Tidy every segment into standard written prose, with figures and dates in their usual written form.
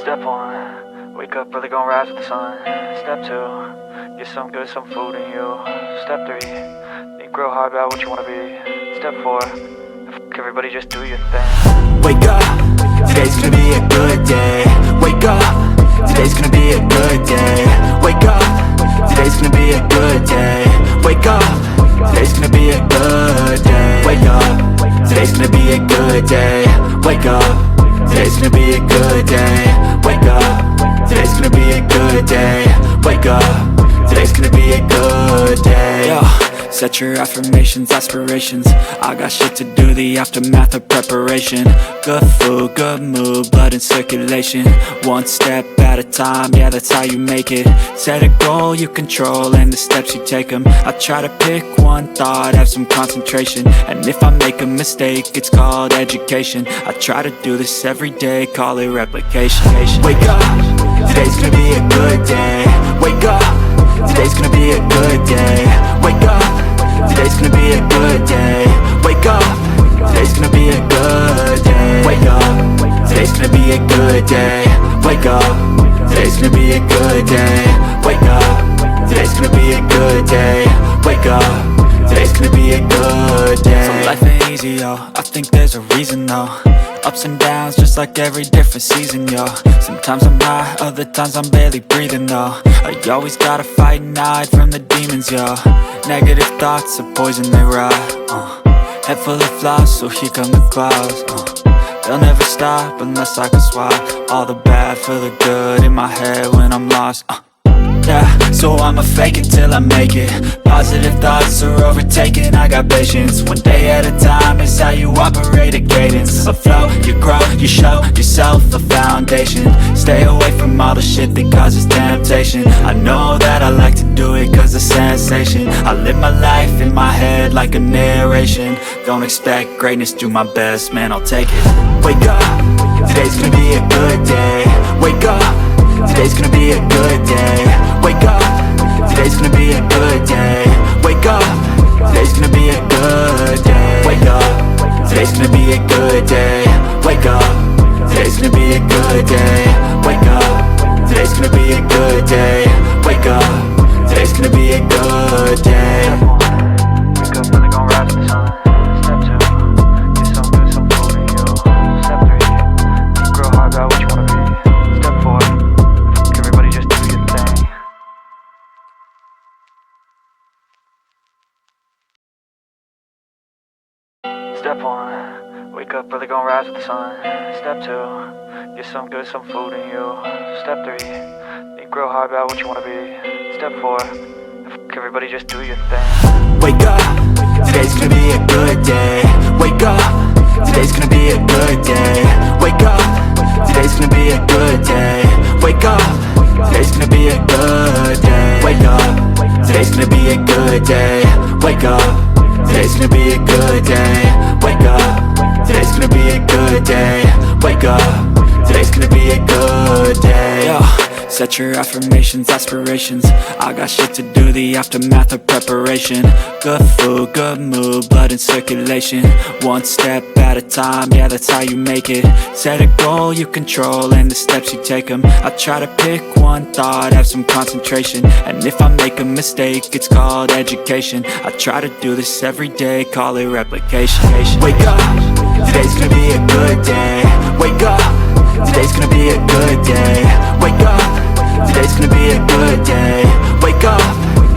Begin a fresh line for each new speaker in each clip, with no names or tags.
Step 1, wake up early, gon' rise with the sun. Step 2, get some good, some food in you. Step 3, think real hard about what you wanna be. Step 4, fuck everybody, just do your thing.
Wake up, today's gonna be a good day. Wake up, today's gonna be a good day. Wake up, today's gonna be a good day. Wake up, today's gonna be a good day. Wake up, today's gonna be a good day. Wake up, today's gonna be a good day. Wake up, today's gonna be a good day. Wake up, today's gonna be a good day. Yo, set your affirmations, aspirations. I got shit to do, the aftermath of preparation. Good food, good mood, blood in circulation. One step at a time, yeah, that's how you make it. Set a goal you control and the steps you take them. I try to pick one thought, have some concentration. And if I make a mistake, it's called education. I try to do this every day, call it replication. Wake up, today's gonna be a good day. Wake up, today's gonna be a good day. Wake up, today's gonna be a good day. Wake up, today's gonna be a good day. Wake up, today's gonna be a good day. Wake up, today's gonna be a good day. Wake up, today's gonna be a good day. Wake up, today's gonna be a good day. So life ain't easy, yo, I think there's a reason though. Ups and downs, just like every different season, yo. Sometimes I'm high, other times I'm barely breathing, though. I always gotta fight and hide from the demons, yo. Negative thoughts are poison, they rot. Head full of flaws, so here come the clouds. They'll never stop unless I can swap all the bad for the good in my head when I'm lost. Yeah, so I'ma fake it till I make it. Positive thoughts are overtaken, I got patience. One day at a time is how you operate a cadence. A flow, you grow, you show yourself a foundation. Stay away from all the shit that causes temptation. I know that I like to do it cause it's sensation. I live my life in my head like a narration. Don't expect greatness, do my best, man, I'll take it. Wake up, today's gonna be a good day. Wake up, today's gonna be a good day. Wake up, today's gonna be a good day. Wake up, today's gonna be a good day. Wake up, today's gonna be a good day. Wake up, today's gonna be a good day. Wake up, today's gonna be a good day. Wake up, today's gonna be a good day.
Wake up early, gon' rise with the sun. Step 2, get some good, some food in you. Step 3, think real hard about what you wanna be. Step 4, fuck everybody, just do your thing. Step 1, wake up early, gon' rise with the sun. Step 2, get some good, some food in you. Step 3, think real hard about what you wanna be. Step 4, fuck everybody, just do your thing.
Wake up, today's gonna be a good day. Wake up, today's gonna be a good day. Wake up, today's gonna be a good day. Wake up, today's gonna be a good day. Wake up, today's gonna be a good day. Wake up, today's gonna be a good day. Wake up, today's gonna be a good day. Wake up, today's gonna be a good day. Yo, set your affirmations, aspirations. I got shit to do, the aftermath of preparation. Good food, good mood, blood in circulation. One step at a time, yeah, that's how you make it. Set a goal you control and the steps you take them. I try to pick one thought, have some concentration. And if I make a mistake, it's called education. I try to do this every day, call it replication. Wake up, today's gonna be a good day. Wake up, today's gonna be a good day. Wake up, today's gonna be a good day. Wake up,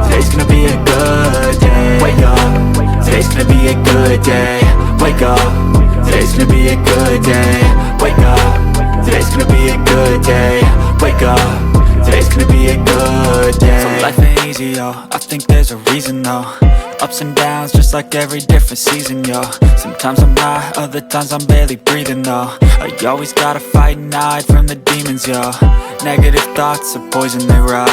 today's gonna be a good day. Wake up, today's gonna be a good day. Wake up, today's gonna be a good day. Wake up, today's gonna be a good day. Wake up, today's gonna be a good day. So life ain't easy, yo, I think there's a reason though. Ups and downs, just like every different season, yo. Sometimes I'm high, other times I'm barely breathing, though. I always gotta fight and hide from the demons, yo. Negative thoughts are poison, they rot.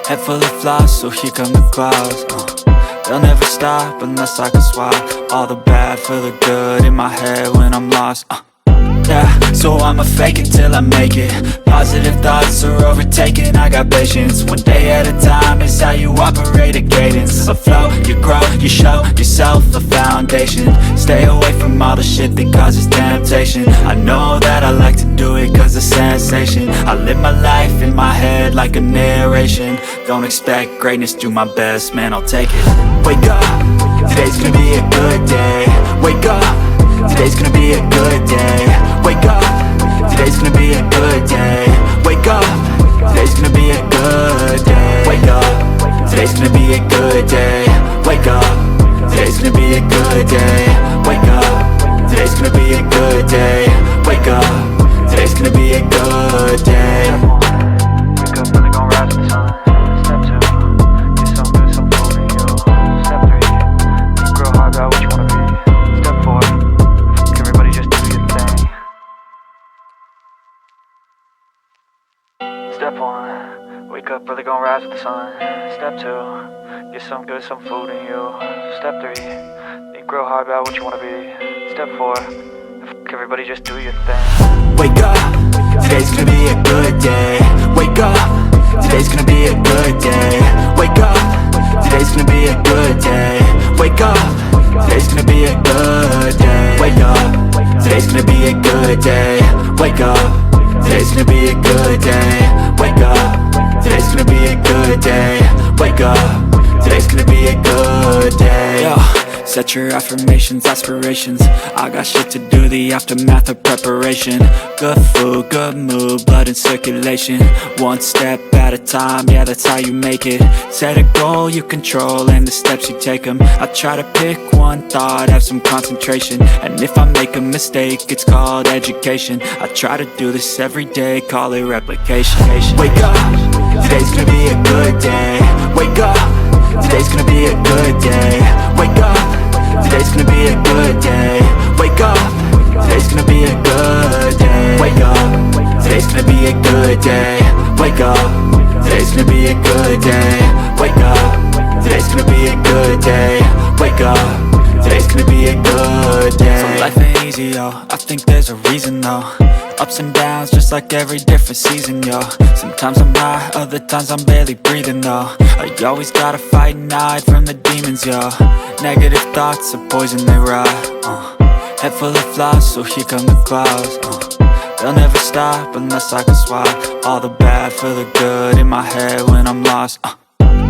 Head full of flaws, so here come the clouds. They'll never stop unless I can swap all the bad for the good in my head when I'm lost. Yeah, so I'ma fake it till I make it. Positive thoughts are overtaken, I got patience. One day at a time is how you operate a cadence. A flow, you grow, you show yourself a foundation. Stay away from all the shit that causes temptation. I know that I like to do it cause it's sensation. I live my life in my head like a narration. Don't expect greatness, do my best, man, I'll take it. Wake up, today's gonna be a good day. Wake up, today's gonna be a good day. Wake up, today's gonna be a good day. Wake up, today's gonna be a good day. Wake up, today's gonna be a good day. Wake up, today's gonna be a good day. Wake up, today's gonna be a good day. Wake up, today's gonna be a good day.
Wake up, really gon' rise with the sun. Step 2, get some good, some food in you. Step 3, think real hard about what you wanna be. Step 4, everybody just do your thing. Step 1, wake up, really gon' rise with the sun. Step 2, get some good, some food in you. Step 3, think real hard about what you wanna be. Step 4, everybody just do your thing.
Wake up, today's gonna be a good day. Wake up, today's gonna be a good day. Wake up, today's gonna be a good day. Wake up, today's gonna be a good day. Wake up, today's gonna be a good day. Wake up, today's gonna be a good day. Wake up, today's gonna be a good day. Wake up, today's gonna be a good day. Yo, set your affirmations, aspirations. I got shit to do, the aftermath of preparation. Good food, good mood, blood in circulation. One step at a time, yeah, that's how you make it. Set a goal you control and the steps you take them. I try to pick one thought, have some concentration. And if I make a mistake, it's called education. I try to do this every day, call it replication. Wake up, today's gonna be a good day. Wake up, today's gonna be a good day. Wake up, today's gonna be a good day. Wake up, today's gonna be a good day. Wake up, today's gonna be a good day. Wake up, today's gonna be a good day. Wake up, today's gonna be a good day. Wake up, today's gonna be a good day. So life ain't easy, yo, I think there's a reason though. Ups and downs, just like every different season, yo. Sometimes I'm high, other times I'm barely breathing, though. I always gotta fight and hide from the demons, yo. Negative thoughts are poison, they rot. Head full of flies, so here come the clouds. They'll never stop unless I can swap all the bad for the good in my head when I'm lost.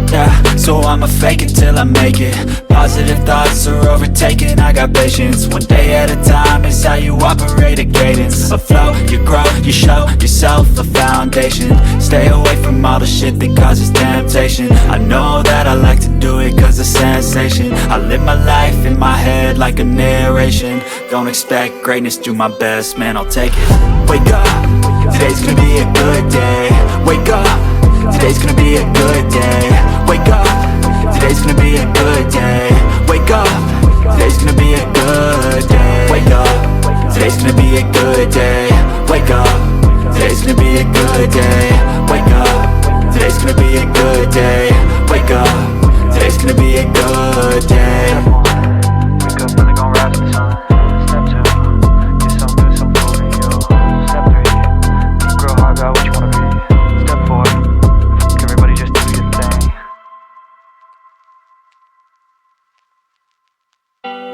Yeah, so I'ma fake it till I make it. Positive thoughts are overtaken, I got patience. One day at a time is how you operate a cadence. A flow, you grow, you show yourself a foundation. Stay away from all the shit that causes temptation. I know that I like to do it cause it's sensation. I live my life in my head like a narration. Don't expect greatness, do my best, man, I'll take it. Wake up, today's gonna be a good day. Wake up, today's gonna be a good day. Wake up, today's gonna be a good day. Wake up, today's gonna be a good day. Wake up, today's gonna be a good day. Wake up, today's gonna be a good day. Wake up, today's gonna be a good day. Wake up, today's gonna be a good day.
Wake up, really gon' rise with the sun. Step 2, get some good, some food in you. Step 3, think real hard about what you wanna be. Step 4, everybody just do your thing.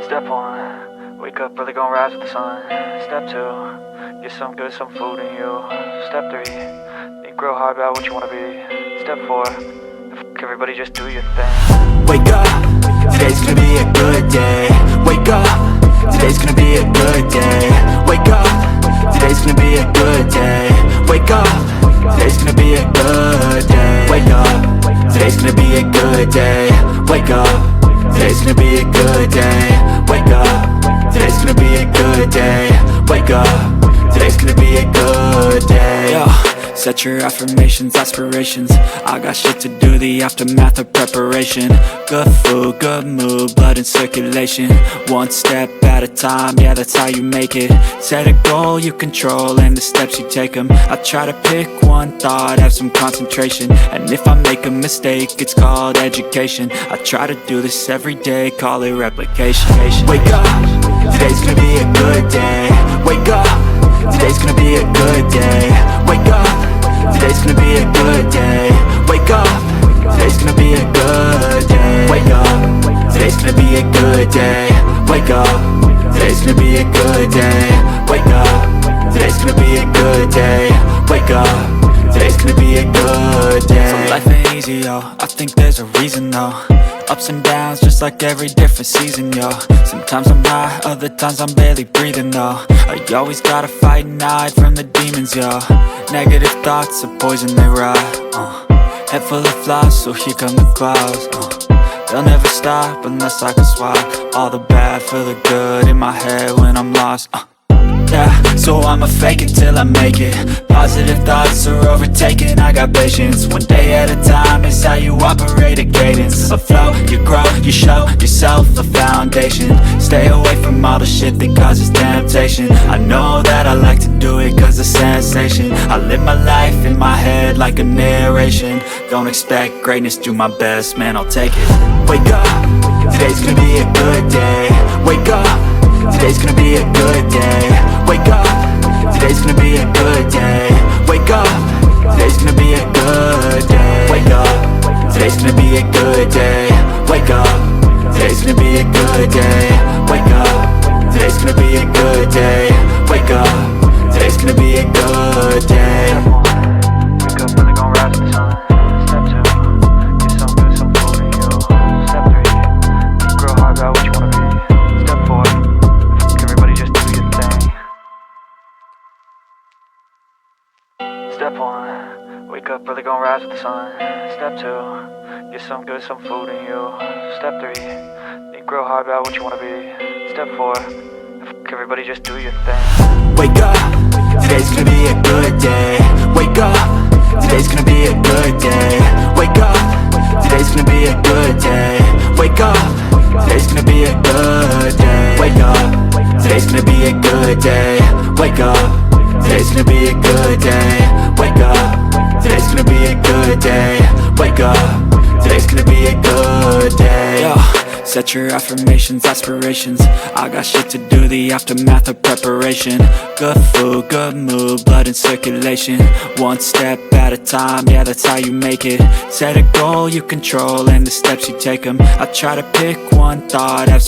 Step 1, wake up, really gon' rise with the sun. Step 2, get some good, some food in you. Step 3, think real hard about what you wanna be. Step 4, everybody just do your thing.
Wake up, today's gonna be a good day. Wake up, today's gonna be a good day. Wake up, today's gonna be a good day. Wake up, today's gonna be a good day. Wake up, today's gonna be a good day. Wake up, today's gonna be a good day. Wake up, today's gonna be a good day. Wake up, today's gonna be a good day. Yo, set your affirmations, aspirations. I got shit to do, the aftermath of preparation. Good food, good mood, blood in circulation. One step at a time, yeah, that's how you make it. Set a goal you control and the steps you take them. I try to pick one thought, have some concentration. And if I make a mistake, it's called education. I try to do this every day, call it replication. Wake up, today's gonna be a good day. Wake up, today's gonna be a good day. Wake up, today's gonna be a good day. Wake up, today's gonna be a good day. Wake up, today's gonna be a good day. Wake up, today's gonna be a good day. Wake up, today's gonna be a good day. Wake up, today's gonna be a good day. So life ain't easy, yo, I think there's a reason though. Ups and downs, just like every different season, yo. Sometimes I'm high, other times I'm barely breathing, though. I always gotta fight and hide from the demons, yo. Negative thoughts are poison, they rot. Head full of flies, so here come the clouds. They'll never stop unless I can swap all the bad for the good in my head when I'm lost. Yeah, so I'ma fake it till I make it. Positive thoughts are overtaken, I got patience. One day at a time is how you operate a cadence. A flow, you grow, you show yourself a foundation. Stay away from all the shit that causes temptation. I know that I like to do it cause it's sensation. I live my life in my head like a narration. Don't expect greatness, do my best, man, I'll take it. Wake up, today's gonna be a good day. Wake up, today's gonna be a good day. Wake up, today's gonna be a good day. Wake up, today's gonna be a good day. Wake up, today's gonna be a good day. Wake up, today's gonna be a good day. Wake up, today's gonna be a good day. Wake up, today's gonna be a good day.
Wake up, really gon' rise with the sun. Step 2, get some good, some food in you. Step 3, think real hard about what you wanna be. Step 4, everybody just do your thing. Step 1, wake up, really gon' rise with the sun. Step 2, get some good, some food in you. Step 3, think real hard about what you wanna be. Step 4, everybody just do your thing.
Wake up, today's gonna be a good day. Wake up, today's gonna be a good day. Wake up, today's gonna be a good day. Wake up, today's gonna be a good day. Wake up, today's gonna be a good day. Wake up, today's gonna be a good day. Wake up, today's gonna be a good day. Wake up, today's gonna be a good day. Yo, set your affirmations, aspirations. I got shit to do, the aftermath of preparation. Good food, good mood, blood in circulation. One step at a time, yeah, that's how you make it. Set a goal you control and the steps you take them. I try to pick one thought, have